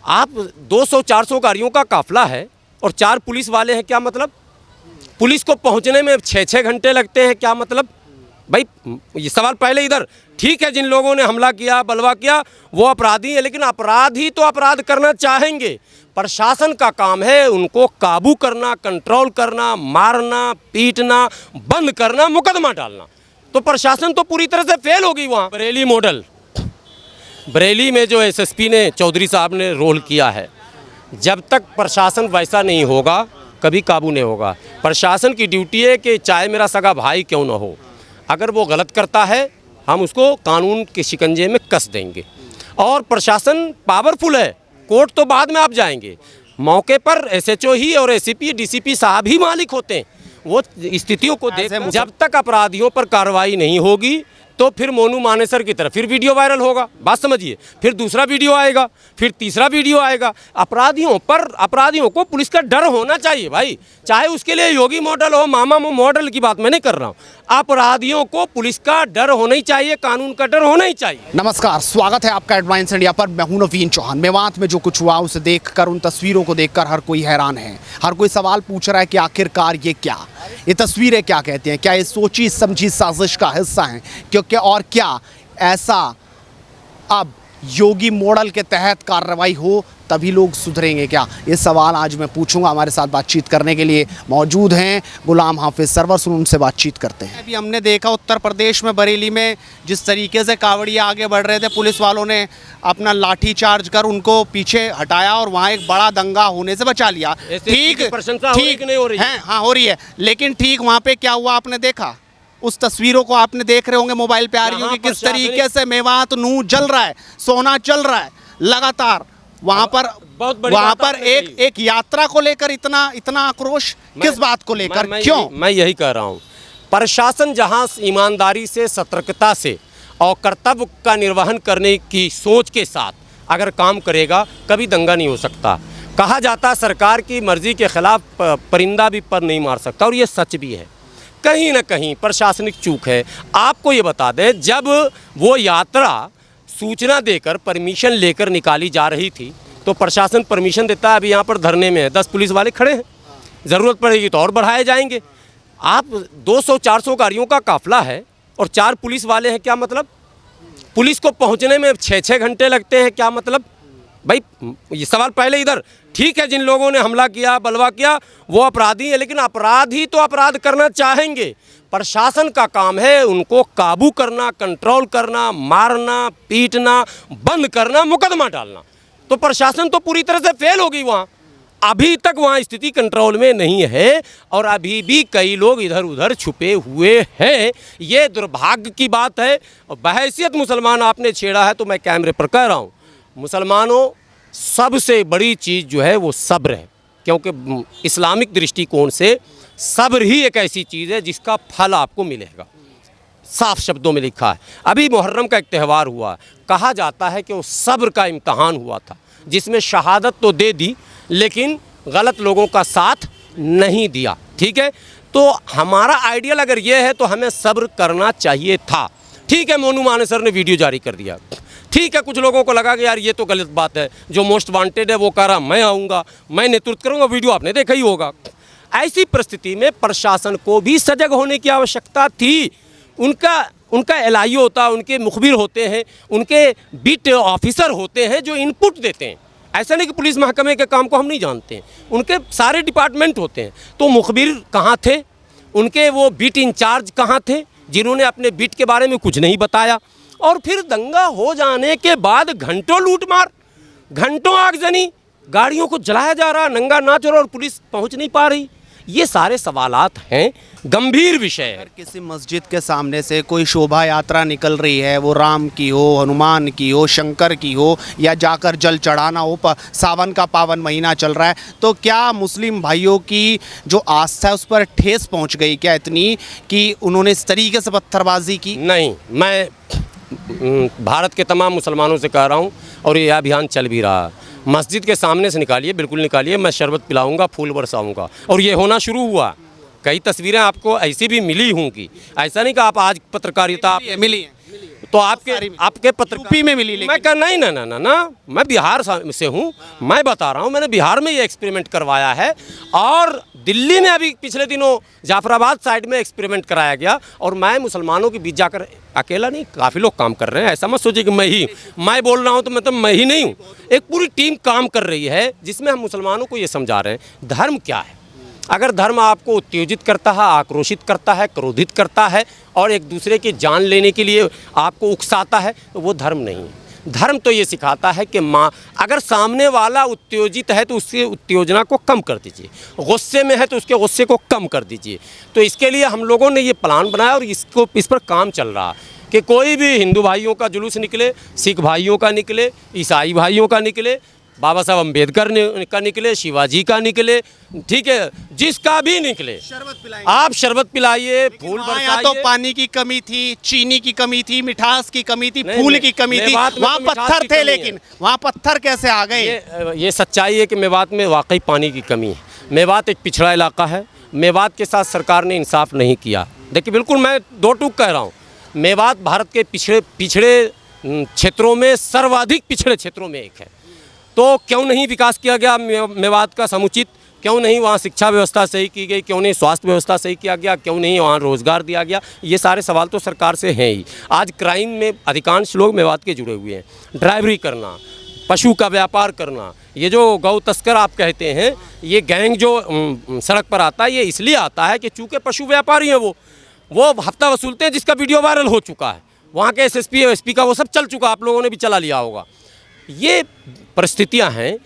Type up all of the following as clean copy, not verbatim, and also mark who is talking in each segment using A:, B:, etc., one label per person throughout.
A: आप 200-400 गाड़ियों का काफिला है और 4 पुलिस वाले हैं, क्या मतलब? पुलिस को पहुंचने में 6-6 घंटे लगते हैं, क्या मतलब? भाई ये सवाल पहले इधर, ठीक है जिन लोगों ने हमला किया, बलवा किया, वो अपराधी है, लेकिन अपराधी तो अपराध करना चाहेंगे। प्रशासन का काम है उनको काबू करना, कंट्रोल करना, मारना, पीटना, बंद करना, मुकदमा डालना। तो प्रशासन तो पूरी तरह से फेल होगी। वहाँ बरेली मॉडल, बरेली में जो एसएसपी ने, चौधरी साहब ने रोल किया है, जब तक प्रशासन वैसा नहीं होगा कभी काबू नहीं होगा। प्रशासन की ड्यूटी है कि चाहे मेरा सगा भाई क्यों ना हो, अगर वो गलत करता है हम उसको कानून के शिकंजे में कस देंगे। और प्रशासन पावरफुल है, कोर्ट तो बाद में आप जाएंगे, मौके पर एसएचओ ही और एसीपी डीसीपी साहब ही मालिक होते हैं। वो स्थितियों को देख, जब तक अपराधियों पर कार्रवाई नहीं होगी तो फिर मोनू मानेसर की तरफ फिर वीडियो वायरल होगा, बात समझिए, फिर दूसरा वीडियो आएगा, फिर तीसरा वीडियो आएगा। अपराधियों को पुलिस का डर होना चाहिए भाई, चाहे उसके लिए योगी मॉडल हो, मामा मॉडल की बात मैं नहीं कर रहा हूँ। अपराधियों को पुलिस का डर होना ही चाहिए, कानून का डर होना ही चाहिए।
B: नमस्कार, स्वागत है आपका हेडलाइंस इंडिया पर। मैं हूं नवीन चौहान। मेवात में जो कुछ हुआ उसे देखकर, उन तस्वीरों को देखकर हर कोई हैरान है। हर कोई सवाल पूछ रहा है कि आखिरकार ये तस्वीरें क्या कहती हैं? क्या ये सोची समझी साजिश का हिस्सा हैं? क्योंकि और क्या ऐसा अब योगी मॉडल के तहत कार्रवाई हो तभी लोग सुधरेंगे क्या? ये सवाल आज मैं पूछूंगा। हमारे साथ बातचीत करने के लिए मौजूद हैं गुलाम हाफिज सरवर, सुन उनसे बातचीत करते हैं। अभी हमने देखा उत्तर प्रदेश में बरेली में जिस तरीके से कांवड़िया आगे बढ़ रहे थे, पुलिस वालों ने अपना लाठी चार्ज कर उनको पीछे हटाया और वहाँ एक बड़ा दंगा होने से बचा लिया। ठीक नहीं हो रही है, हाँ हो रही है, लेकिन ठीक वहाँ पे क्या हुआ आपने देखा? उस तस्वीरों को आपने देख रहे होंगे, मोबाइल पे आ रही होगी, किस तरीके से मेवात नूह जल रहा है, सोना चल रहा है लगातार। वहाँ पर एक यात्रा को लेकर इतना आक्रोश किस बात को लेकर, क्यों?
A: मैं यही कह रहा हूँ, प्रशासन जहाँ ईमानदारी से, सतर्कता से और कर्तव्य का निर्वहन करने की सोच के साथ अगर काम करेगा, कभी दंगा नहीं हो सकता। कहा जाता सरकार की मर्जी के खिलाफ परिंदा भी पर नहीं मार सकता, और ये सच भी है। कहीं ना कहीं प्रशासनिक चूक है। आपको ये बता दें, जब वो यात्रा सूचना देकर परमिशन लेकर निकाली जा रही थी तो प्रशासन परमिशन देता है, अभी यहाँ पर धरने में है, 10 पुलिस वाले खड़े हैं, ज़रूरत पड़ेगी तो और बढ़ाए जाएंगे। आप 200-400 गाड़ियों का काफिला है और 4 पुलिस वाले हैं, क्या मतलब? पुलिस को पहुँचने में 6-6 घंटे लगते हैं, क्या मतलब? भाई ये सवाल पहले इधर, ठीक है जिन लोगों ने हमला किया, बलवा किया, वो अपराधी है, लेकिन अपराधी तो अपराध करना चाहेंगे। प्रशासन का काम है उनको काबू करना, कंट्रोल करना, मारना, पीटना, बंद करना, मुकदमा डालना। तो प्रशासन तो पूरी तरह से फेल होगी। वहाँ अभी तक वहाँ स्थिति कंट्रोल में नहीं है और अभी भी कई लोग इधर उधर छुपे हुए हैं। ये दुर्भाग्य की बात है। बहैसियत मुसलमान आपने छेड़ा है तो मैं कैमरे पर कह रहा हूँ, मुसलमानों सबसे बड़ी चीज़ जो है वो सब्र है, क्योंकि इस्लामिक दृष्टिकोण से सब्र ही एक ऐसी चीज़ है जिसका फल आपको मिलेगा। साफ शब्दों में लिखा है। अभी मुहर्रम का एक त्यौहार हुआ, कहा जाता है कि वो सब्र का इम्तहान हुआ था, जिसमें शहादत तो दे दी लेकिन गलत लोगों का साथ नहीं दिया। ठीक है, तो हमारा आइडियल अगर ये है तो हमें सब्र करना चाहिए था। ठीक है, मोनू मानेसर ने वीडियो जारी कर दिया, ठीक है, कुछ लोगों को लगा कि यार ये तो गलत बात है, जो मोस्ट वांटेड है वो कह रहा मैं आऊँगा, मैं नेतृत्व करूँगा, वीडियो आपने देखा ही होगा। ऐसी परिस्थिति में प्रशासन को भी सजग होने की आवश्यकता थी। उनका एलआईओ होता है, उनके मुखबिर होते हैं, उनके बीट ऑफिसर होते हैं जो इनपुट देते हैं। ऐसा नहीं कि पुलिस महकमे के काम को हम नहीं जानते हैं, उनके सारे डिपार्टमेंट होते हैं। तो मुखबिर कहाँ थे, उनके वो बीट इंचार्ज कहाँ थे जिन्होंने अपने बीट के बारे में कुछ नहीं बताया? और फिर दंगा हो जाने के बाद घंटों लूटमार, घंटों आगजनी, गाड़ियों को जलाया जा रहा, नंगा नाच और पुलिस पहुंच नहीं पा रही। ये सारे सवालात हैं, गंभीर विषय है।
B: अगर किसी मस्जिद के सामने से कोई शोभा यात्रा निकल रही है, वो राम की हो, हनुमान की हो, शंकर की हो, या जाकर जल चढ़ाना हो, सावन का पावन महीना चल रहा है, तो क्या मुस्लिम भाइयों की जो आस्था है उस पर ठेस पहुंच गई क्या इतनी कि उन्होंने इस तरीके से पत्थरबाजी की?
A: नहीं, मैं भारत के तमाम मुसलमानों से कह रहा हूँ और ये अभियान चल भी रहा है, मस्जिद के सामने से निकालिए, बिल्कुल निकालिए। मैं शरबत पिलाऊंगा, फूल बरसाऊंगा, और ये होना शुरू हुआ। कई तस्वीरें आपको ऐसी भी मिली होंगी, ऐसा नहीं कि आप आज पत्रकारिता
B: मिली है।
A: तो आपके पत्रकार
B: यूपी में मिली,
A: मैं कह नहीं ना ना ना ना मैं बिहार से हूँ, मैं बता रहा हूँ मैंने बिहार में ये एक्सपेरिमेंट करवाया है और दिल्ली में अभी पिछले दिनों जाफराबाद साइड में एक्सपेरिमेंट कराया गया। और मैं मुसलमानों के बीच जाकर अकेला नहीं, काफ़ी लोग काम कर रहे हैं, ऐसा मत सोचिए कि मैं बोल रहा हूँ तो मतलब मैं ही नहीं हूँ, एक पूरी टीम काम कर रही है जिसमें हम मुसलमानों को ये समझा रहे हैं धर्म क्या है। अगर धर्म आपको उत्तेजित करता है, आक्रोशित करता है, क्रोधित करता है और एक दूसरे की जान लेने के लिए आपको उकसाता है तो वो धर्म नहीं है। धर्म तो ये सिखाता है कि अगर सामने वाला उत्तेजित है तो उसकी उत्तेजना को कम कर दीजिए, गुस्से में है तो उसके गुस्से को कम कर दीजिए। तो इसके लिए हम लोगों ने ये प्लान बनाया और इस पर काम चल रहा कि कोई भी हिंदू भाइयों का जुलूस निकले, सिख भाइयों का निकले, ईसाई भाइयों का निकले, बाबा साहब अम्बेडकर का निकले, शिवाजी का निकले, ठीक है, जिसका भी निकले आप शरबत पिलाइए, फूल बरसाइए।
B: तो पानी की कमी थी, चीनी की कमी थी, मिठास की कमी थी, फूल की कमी थी, वहाँ पत्थर थे, लेकिन वहाँ पत्थर कैसे आ गए?
A: ये सच्चाई है कि मेवात में वाकई पानी की कमी है। मेवात एक पिछड़ा इलाका है, मेवात के साथ सरकार ने इंसाफ नहीं किया। देखिए बिल्कुल मैं दो टूक कह रहा हूँ, मेवात भारत के पिछड़े क्षेत्रों में सर्वाधिक पिछड़े क्षेत्रों में एक है। तो क्यों नहीं विकास किया गया मेवात का समुचित, क्यों नहीं वहाँ शिक्षा व्यवस्था सही की गई, क्यों नहीं स्वास्थ्य व्यवस्था सही किया गया, क्यों नहीं वहाँ रोज़गार दिया गया? ये सारे सवाल तो सरकार से हैं ही। आज क्राइम में अधिकांश लोग मेवात के जुड़े हुए हैं, ड्राइवरी करना, पशु का व्यापार करना, ये जो गौ तस्कर आप कहते हैं, ये गैंग जो सड़क पर आता है ये इसलिए आता है कि चूँकि पशु व्यापारी हैं वो हफ्ता वसूलते हैं, जिसका वीडियो वायरल हो चुका है। वहाँ के एसएसपी एसपी का वो सब चल चुका, आप लोगों ने भी चला लिया होगा। ये परिस्थितियां हैं।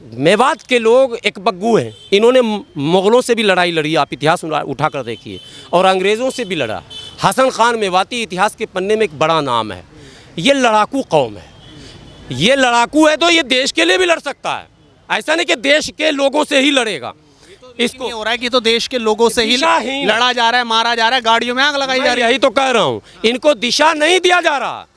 A: मेवात के लोग एक बग्गू हैं, इन्होंने मुग़लों से भी लड़ाई लड़ी, आप इतिहास उठा कर देखिए, और अंग्रेज़ों से भी लड़ा। हसन खान मेवाती इतिहास के पन्ने में एक बड़ा नाम है। ये लड़ाकू कौम है, ये लड़ाकू है तो ये देश के लिए भी लड़ सकता है, ऐसा नहीं कि देश के लोगों से ही लड़ेगा।
B: इसको हो रहा है कि तो देश के लोगों से ही लड़ा जा रहा है, मारा जा रहा है, गाड़ियों में आग लगाई जा रही है।
A: यही तो कह रहा हूँ, इनको दिशा नहीं दिया जा रहा,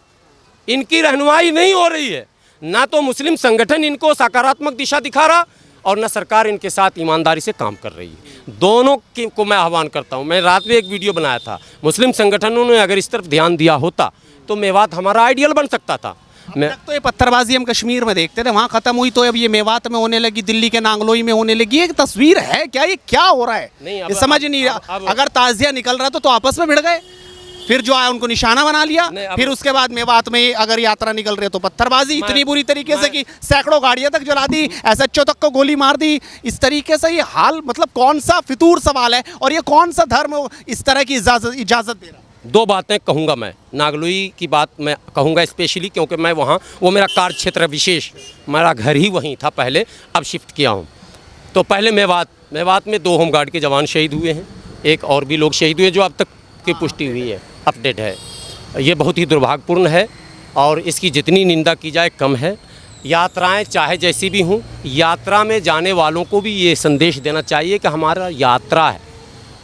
A: इनकी रहनुमाई नहीं हो रही है। ना तो मुस्लिम संगठन इनको सकारात्मक दिशा दिखा रहा और न सरकार इनके साथ ईमानदारी से काम कर रही है। दोनों को मैं आह्वान करता हूँ। मैं रात में एक वीडियो बनाया था, मुस्लिम संगठनों ने अगर इस तरफ ध्यान दिया होता तो मेवात हमारा आइडियल बन सकता था।
B: तो ये पत्थरबाजी हम कश्मीर में देखते थे, वहाँ खत्म हुई, तो अब ये मेवात में होने लगी, दिल्ली के नांगलोई में होने लगी। एक तस्वीर है क्या, ये क्या हो रहा है? नहीं, समझ नहीं। अगर ताजिया निकल रहा तो आपस में भिड़ गए, फिर जो आया उनको निशाना बना लिया, फिर उसके बाद मेवात में अगर यात्रा निकल रही है तो पत्थरबाजी इतनी बुरी तरीके से कि सैकड़ों गाड़ियां तक जला दी, एसएचओ तक को गोली मार दी। इस तरीके से ये हाल, मतलब कौन सा फितूर सवाल है और ये कौन सा धर्म इस तरह की इजाज़त दे रहा है?
A: दो बातें कहूँगा मैं, नागलोई की बात मैं कहूँगा स्पेशली, क्योंकि मैं वहाँ, वो मेरा कार्य क्षेत्र विशेष, मेरा घर ही वहीं था पहले, अब शिफ्ट किया हूँ। तो पहले मेवात में 2 होमगार्ड के जवान शहीद हुए हैं, एक और भी लोग शहीद हुए जो अब तक की पुष्टि हुई है, अपडेट है। ये बहुत ही दुर्भाग्यपूर्ण है और इसकी जितनी निंदा की जाए कम है। यात्राएं चाहे जैसी भी हों, यात्रा में जाने वालों को भी ये संदेश देना चाहिए कि हमारा यात्रा है,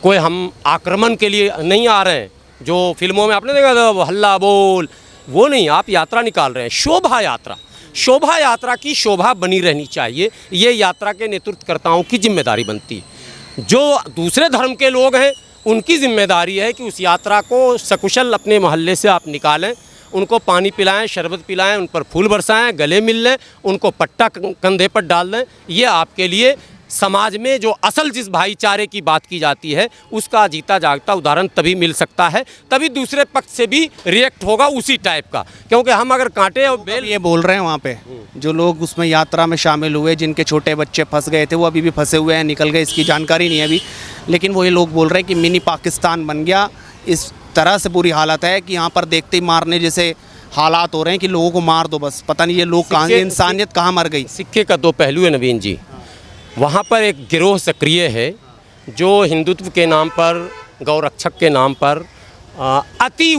A: कोई हम आक्रमण के लिए नहीं आ रहे हैं। जो फिल्मों में आपने देखा था हल्ला बोल, वो नहीं, आप यात्रा निकाल रहे हैं, शोभा यात्रा की शोभा बनी रहनी चाहिए। ये यात्रा के नेतृत्वकर्ताओं की जिम्मेदारी बनती है। जो दूसरे धर्म के लोग हैं उनकी जिम्मेदारी है कि उस यात्रा को सकुशल अपने मोहल्ले से आप निकालें, उनको पानी पिलाएं, शरबत पिलाएं, उन पर फूल बरसाएं, गले मिल लें, उनको पट्टा कंधे पर डाल दें। ये आपके लिए समाज में जो असल जिस भाईचारे की बात की जाती है उसका जीता जागता उदाहरण तभी मिल सकता है, तभी दूसरे पक्ष से भी रिएक्ट होगा उसी टाइप का। क्योंकि हम अगर कांटे और बेल,
B: ये बोल रहे हैं वहाँ पे जो लोग उसमें यात्रा में शामिल हुए, जिनके छोटे बच्चे फंस गए थे, वो अभी भी फंसे हुए हैं, निकल गए, इसकी जानकारी नहीं है अभी। लेकिन वो ये लोग बोल रहे हैं कि मिनी पाकिस्तान बन गया, इस तरह से बुरी हालत है कि यहाँ पर देखते ही मारने जैसे हालात हो रहे हैं कि लोगों को मार दो बस। पता नहीं ये लोग कहाँ, इंसानियत कहाँ मर गई।
A: सिक्के का 2 पहलू है नवीन जी। वहाँ पर एक गिरोह सक्रिय है जो हिंदुत्व के नाम पर, गौरक्षक के नाम पर अति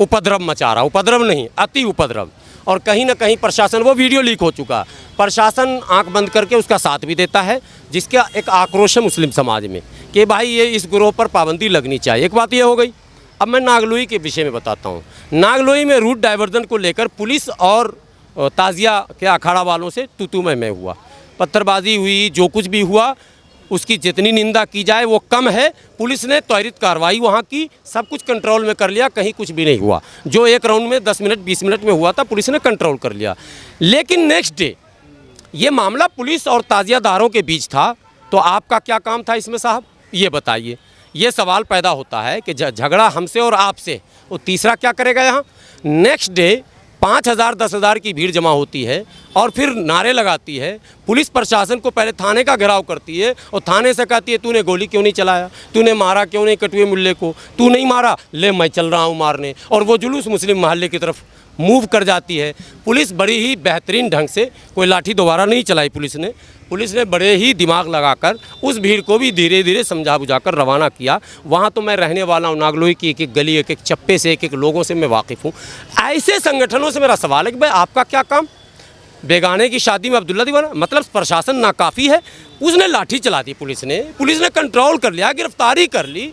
A: उपद्रव मचा रहा, उपद्रव नहीं, अति उपद्रव। और कहीं ना कहीं प्रशासन, वो वीडियो लीक हो चुका, प्रशासन आंख बंद करके उसका साथ भी देता है, जिसका एक आक्रोश है मुस्लिम समाज में कि भाई ये इस गिरोह पर पाबंदी लगनी चाहिए। एक बात ये हो गई। अब मैं नागलोई के विषय में बताता हूँ। नागलोई में रूट डाइवर्जन को लेकर पुलिस और ताजिया के अखाड़ा वालों से तू मैं हुआ, पत्थरबाजी हुई, जो कुछ भी हुआ, उसकी जितनी निंदा की जाए वो कम है। पुलिस ने त्वरित कार्रवाई वहाँ की, सब कुछ कंट्रोल में कर लिया, कहीं कुछ भी नहीं हुआ। जो एक राउंड में 10 मिनट 20 मिनट में हुआ था पुलिस ने कंट्रोल कर लिया। लेकिन नेक्स्ट डे ये मामला पुलिस और ताजियादारों के बीच था, तो आपका क्या काम था इसमें साहब, ये बताइए। ये सवाल पैदा होता है कि झगड़ा हमसे और आपसे, वो तीसरा क्या करेगा यहाँ। नेक्स्ट डे 5,000 10,000 की भीड़ जमा होती है और फिर नारे लगाती है। पुलिस प्रशासन को पहले थाने का घेराव करती है और थाने से कहती है तूने गोली क्यों नहीं चलाया, तूने मारा क्यों नहीं कटुए मुल्ले को, तू नहीं मारा, ले मैं चल रहा हूँ मारने। और वो जुलूस मुस्लिम मोहल्ले की तरफ मूव कर जाती है। पुलिस बड़ी ही बेहतरीन ढंग से, कोई लाठी दोबारा नहीं चलाई पुलिस ने बड़े ही दिमाग लगाकर उस भीड़ को भी धीरे धीरे समझा बुझाकर रवाना किया। वहाँ तो मैं रहने वाला हूँ, नागलोई की एक एक गली, एक एक चप्पे से, एक एक लोगों से मैं वाकिफ़ हूँ। ऐसे संगठनों से मेरा सवाल है कि भाई आपका क्या काम, बेगाने की शादी में अब्दुल्ला दीवाना, मतलब प्रशासन नाकाफ़ी है। उसने लाठी चला दी पुलिस ने कंट्रोल कर लिया, गिरफ्तारी कर ली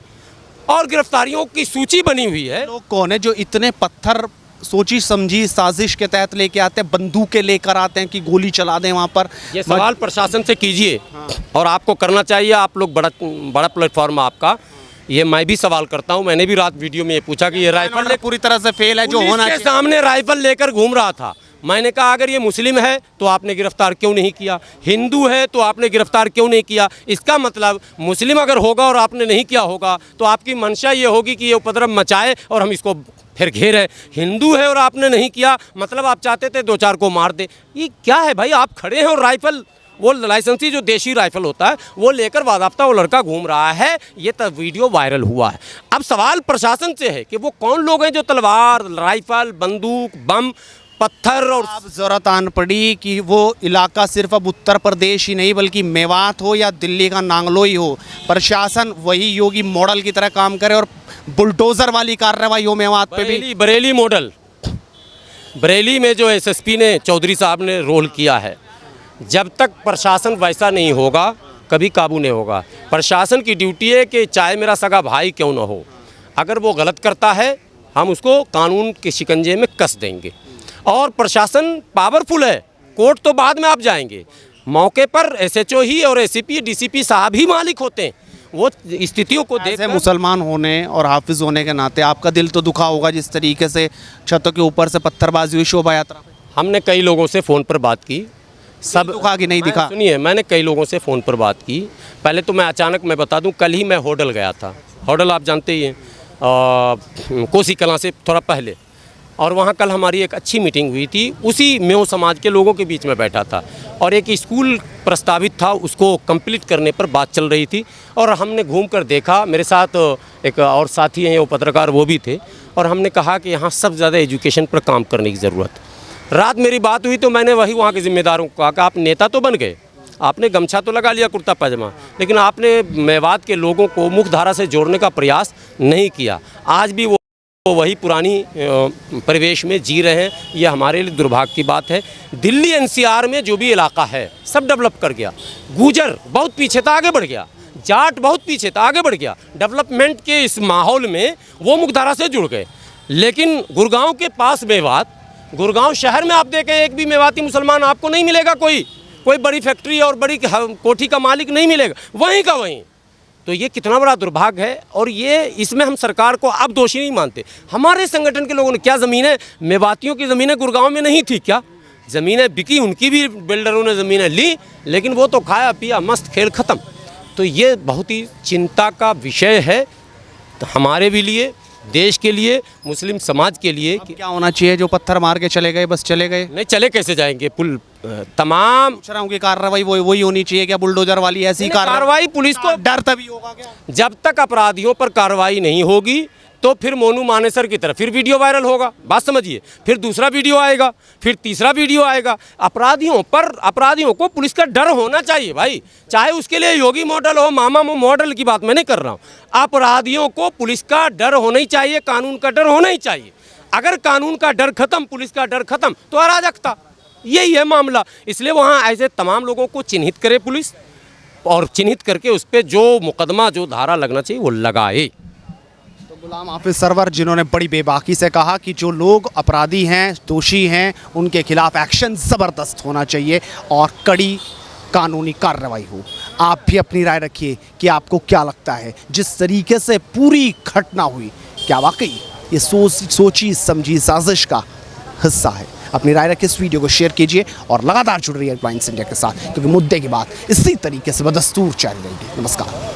A: और गिरफ्तारियों की सूची बनी हुई है।
B: लोग कौन है जो इतने पत्थर सोची समझी साजिश के तहत लेके आते हैं, बंदूकें लेकर आते हैं कि गोली चला दें वहाँ पर।
A: ये सवाल प्रशासन से कीजिए। और आपको करना चाहिए, आप लोग बड़ा प्लेटफॉर्म है आपका। ये मैं भी सवाल करता हूँ, मैंने भी रात वीडियो में ये पूछा कि ये राइफल
B: पूरी तरह से फेल है जो
A: पुलिस
B: होना
A: के
B: चाहिए।
A: सामने राइफल लेकर घूम रहा था। मैंने कहा अगर ये मुस्लिम है तो आपने गिरफ्तार क्यों नहीं किया, हिंदू है तो आपने गिरफ्तार क्यों नहीं किया। इसका मतलब मुस्लिम अगर होगा और आपने नहीं किया होगा तो आपकी मंशा ये होगी कि ये उपद्रव मचाए और हम इसको फिर घेरे। हिंदू है और आपने नहीं किया, मतलब आप चाहते थे 2-4 को मार दे। ये क्या है भाई, आप खड़े हैं और राइफल, वो लाइसेंसी जो देशी राइफल होता है वो लेकर बाज़ाब्ता वो लड़का घूम रहा है। ये तब वीडियो वायरल हुआ है। अब सवाल प्रशासन से है कि वो कौन लोग हैं जो तलवार, राइफल, बंदूक, बम, पत्थर और
B: अब ज़रूरत आन पड़ी कि वो इलाका सिर्फ अब उत्तर प्रदेश ही नहीं बल्कि मेवात हो या दिल्ली का नांगलोई हो, प्रशासन वही योगी मॉडल की तरह काम करे और बुलडोज़र वाली कार्रवाई हो मेवात पे भी।
A: बरेली मॉडल, बरेली में जो एसएसपी ने, चौधरी साहब ने रोल किया है, जब तक प्रशासन वैसा नहीं होगा कभी काबू नहीं होगा। प्रशासन की ड्यूटी है कि चाहे मेरा सगा भाई क्यों ना हो, अगर वो गलत करता है हम उसको कानून के शिकंजे में कस देंगे। और प्रशासन पावरफुल है, कोर्ट तो बाद में आप जाएंगे, मौके पर एसएचओ ही और एसीपी डीसीपी साहब ही मालिक होते हैं। वो स्थितियों को देख
B: मुसलमान होने और हाफिज होने के नाते आपका दिल तो दुखा होगा जिस तरीके से छतों के ऊपर से पत्थरबाजी हुई शोभा यात्रा पे।
A: हमने कई लोगों से फ़ोन पर बात की, सब
B: दुखा कि नहीं दिखा।
A: सुनिए, मैंने कई लोगों से फ़ोन पर बात की। पहले तो मैं अचानक मैं बता दूं, कल ही मैं होडल गया था। होडल आप जानते ही हैं, कोसी कलां से थोड़ा पहले। और वहाँ कल हमारी एक अच्छी मीटिंग हुई थी, उसी मेव समाज के लोगों के बीच में बैठा था और एक स्कूल प्रस्तावित था, उसको कंप्लीट करने पर बात चल रही थी। और हमने घूम कर देखा, मेरे साथ एक और साथी हैं, वो पत्रकार वो भी थे, और हमने कहा कि यहाँ सब ज़्यादा एजुकेशन पर काम करने की ज़रूरत। रात मेरी बात हुई तो मैंने वही वहाँ के ज़िम्मेदारों को कहा कि आप नेता तो बन गए, आपने गमछा तो लगा लिया, कुर्ता पैजामा, लेकिन आपने मेवात के लोगों को मुख्य धारा से जोड़ने का प्रयास नहीं किया। आज भी वो वही पुरानी परिवेश में जी रहे हैं। ये हमारे लिए दुर्भाग्य की बात है। दिल्ली एनसीआर में जो भी इलाका है सब डेवलप कर गया। गुजर बहुत पीछे था, आगे बढ़ गया। जाट बहुत पीछे था, आगे बढ़ गया। डेवलपमेंट के इस माहौल में वो मुख्यधारा से जुड़ गए। लेकिन गुड़गांव के पास मेवात, गुड़गांव शहर में आप देखें एक भी मेवाती मुसलमान आपको नहीं मिलेगा। कोई बड़ी फैक्ट्री और बड़ी कोठी का मालिक नहीं मिलेगा, वहीं का वहीं। तो ये कितना बड़ा दुर्भाग्य है। और ये इसमें हम सरकार को अब दोषी नहीं मानते। हमारे संगठन के लोगों ने, क्या ज़मीनें मेवातियों की ज़मीनें गुड़गांव में नहीं थी क्या? ज़मीनें बिकी, उनकी भी बिल्डरों ने ज़मीनें ली, लेकिन वो तो खाया पिया मस्त, खेल ख़त्म। तो ये बहुत ही चिंता का विषय है हमारे भी लिए, देश के लिए, मुस्लिम समाज के लिए।
B: क्या होना चाहिए? जो पत्थर मार के चले गए बस चले गए?
A: नहीं, चले कैसे जाएंगे? पुल तमाम
B: पूछ रहा हूँ कि कार्रवाई वही होनी चाहिए क्या, बुलडोजर वाली ऐसी
A: कार्रवाई? पुलिस को
B: डर तभी होगा क्या?
A: जब तक अपराधियों पर कार्रवाई नहीं होगी तो फिर मोनू मानेसर की तरह फिर वीडियो वायरल होगा। बात समझिए, फिर दूसरा वीडियो आएगा, फिर तीसरा वीडियो आएगा। अपराधियों को पुलिस का डर होना चाहिए भाई। चाहे उसके लिए योगी मॉडल हो, मामा मॉडल की बात मैं नहीं कर रहा हूँ। अपराधियों को पुलिस का डर होना ही चाहिए, कानून का डर होना ही चाहिए। अगर कानून का डर खत्म, पुलिस का डर खत्म, तो अराजकता, यही है मामला। इसलिए वहाँ ऐसे तमाम लोगों को चिन्हित करे पुलिस, और चिन्हित करके उस पर जो मुकदमा, जो धारा लगना चाहिए वो लगाए।
B: गुलाम हाफिज सरवर, जिन्होंने बड़ी बेबाकी से कहा कि जो लोग अपराधी हैं, दोषी हैं, उनके खिलाफ एक्शन ज़बरदस्त होना चाहिए और कड़ी कानूनी कार्रवाई हो। आप भी अपनी राय रखिए कि आपको क्या लगता है जिस तरीके से पूरी घटना हुई, क्या वाकई ये सोची समझी साजिश का हिस्सा है। अपनी राय रखिए, इस वीडियो को शेयर कीजिए और लगातार जुड़ रहिए हेडलाइंस इंडिया के साथ, क्योंकि मुद्दे की बात इसी तरीके से बदस्तूर जारी रहेगी। नमस्कार।